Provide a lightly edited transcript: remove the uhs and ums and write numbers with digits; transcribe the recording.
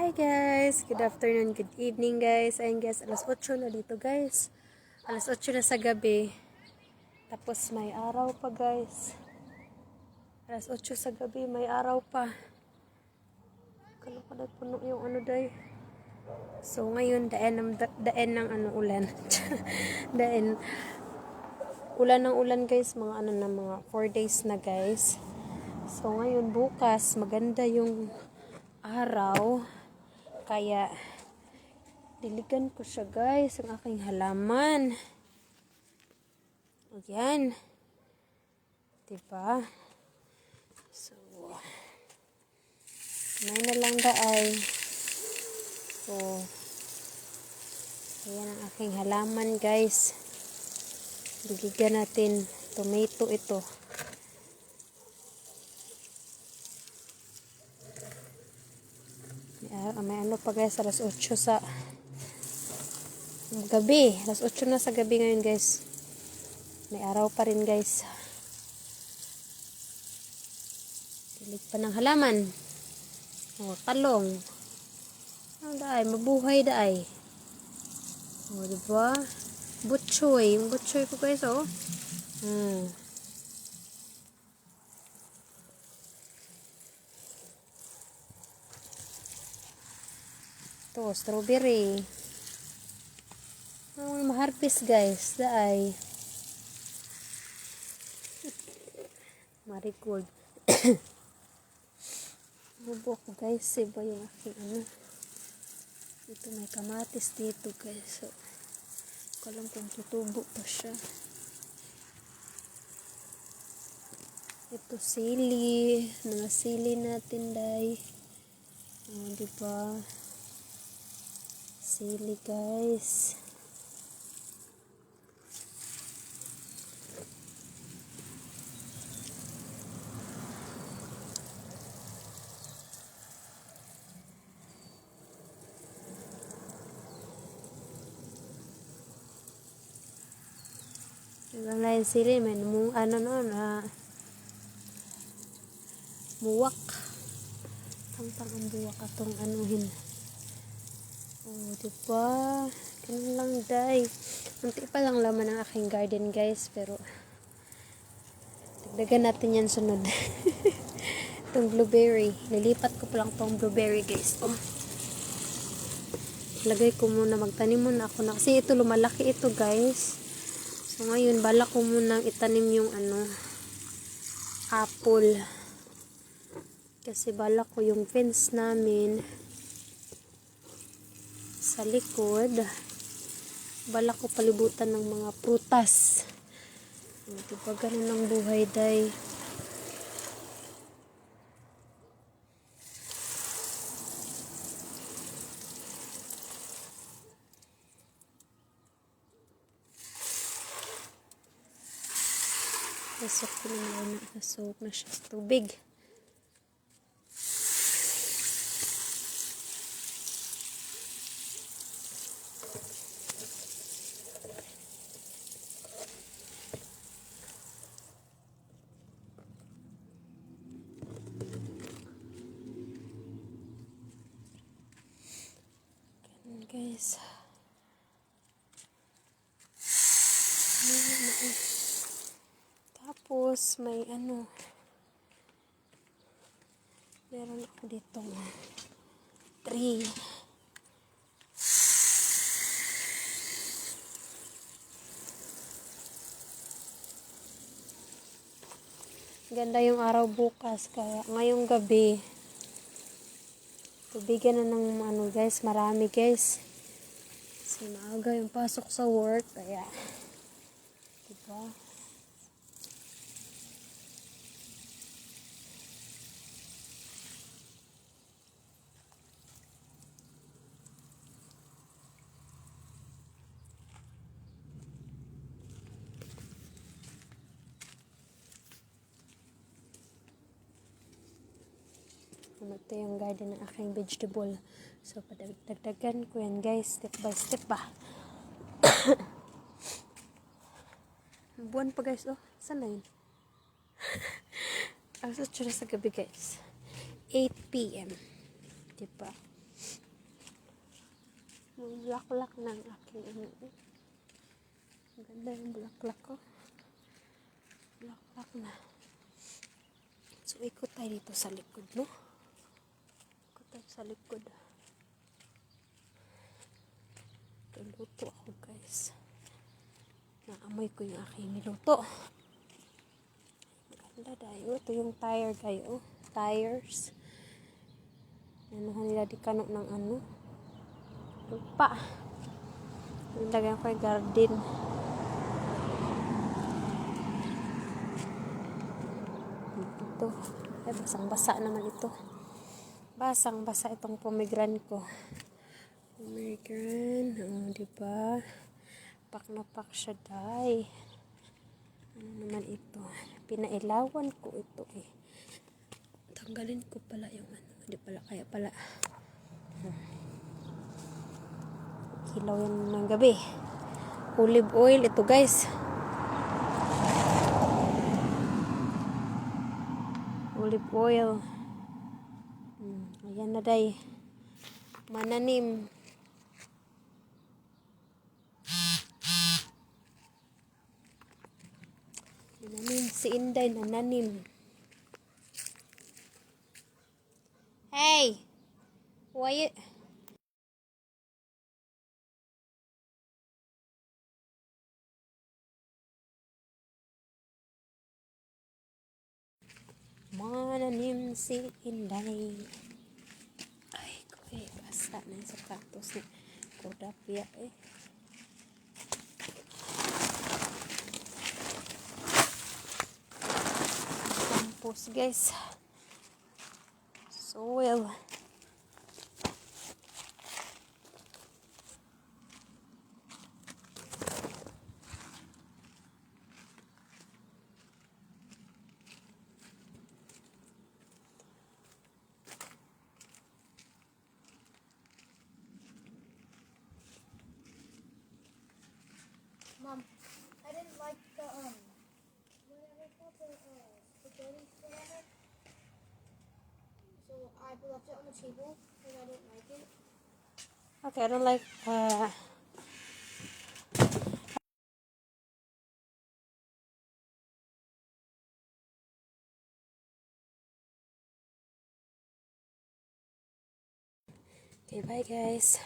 Hi guys! Good afternoon, good evening guys. Ayun guys, alas 8 na dito guys. Alas 8 na sa gabi. Tapos may araw pa guys. Alas 8 sa gabi, may araw pa. Kano pa na puno yung ano day. So ngayon, daan ng ulan. daan. Ulan ng ulan guys, mga mga 4 days na guys. So ngayon, bukas, maganda yung araw. Kaya, diligan ko siya guys, ang aking halaman. Ayan. Diba? So, may na lang daay. So, ayan ang aking halaman guys. Diligan natin. Tomato ito. May ano pa guys, alas 8 sa gabi. Alas 8 na sa gabi ngayon guys. May araw pa rin guys. Dilig pa ng halaman. O, talong. Ano daay? Mabuhay daay. O, diba? Butchoy. Yung butchoy ko guys, oh. Ito, strawberry. Maharvest guys. Daay. Marigold. Bubok guys. Iba yung aking ano. Ito may kamatis dito guys. So, kalang kung tutubo pa siya. Ito sili. Mga sili natin day. Diba? Sili guys. Ang lain sili, may muwak. Tangtang ang buwak atong anuhin. Oh, diba? Ganun lang, day. Munti pa lang laman ang aking garden, guys. Pero, dagdagan natin yan sunod. Itong blueberry. Lilipat ko pa lang itong blueberry, guys. Oh. Lagay ko muna. Magtanim muna ako na. Kasi ito, lumalaki ito, guys. So, ngayon, balak ko muna itanim yung apple. Kasi balak ko yung fence namin sa likod. Balak ko palibutan ng mga prutas. Diba ganun ang buhay, day. Pasok ko na muna. Nasok na siya sa tubig. Guys, tapos may meron ako dito tree. Ganda yung araw bukas, kaya ngayong gabi tubigan na ng guys, marami guys. Kasi maaga yung pasok sa work, kaya diba? Ito yung garden ng aking vegetable. So, padagdagan ko yan guys, step by step ba. Buwan pa guys, oh. Saan na yun? Alas 8 sa gabi guys. 8 p.m. Diba? bulaklak ng aking ano. Ang ganda yung bulaklak ko. Bulaklak na. So, ikot tayo dito sa likod, no? Ikot tayo sa likod. Luto ako, guys. Naamoy ko yung aking niluto. Maganda dayo. Ito yung tire, kayo. Tires. Ano nila di kano ng ano. Lupa. Nilagyan ko yung garden. Ito. Ay, basang-basa naman ito. Basang-basa itong pomegranate ko. Pomegranate. Oh, diba? Pak na pak siya, day. Ano naman ito? Pinailawan ko ito eh. Tanggalin ko pala yung ano. Hindi pala, kaya pala. Kilaw yan ng gabi. Olive oil. Ito, guys. Olive oil. Ayan na, day. Mananim. Nananim. Si Inday nananim. Hey! Why it? Mananim si Inday. Ay, kuy. Basa na yung sapatos ni Kodapia eh. Compost, guys. Soil. Mom, I didn't like the whatever called the spaghetti whatever. So I left it on the table because I didn't like it. Okay, I don't like okay, bye guys.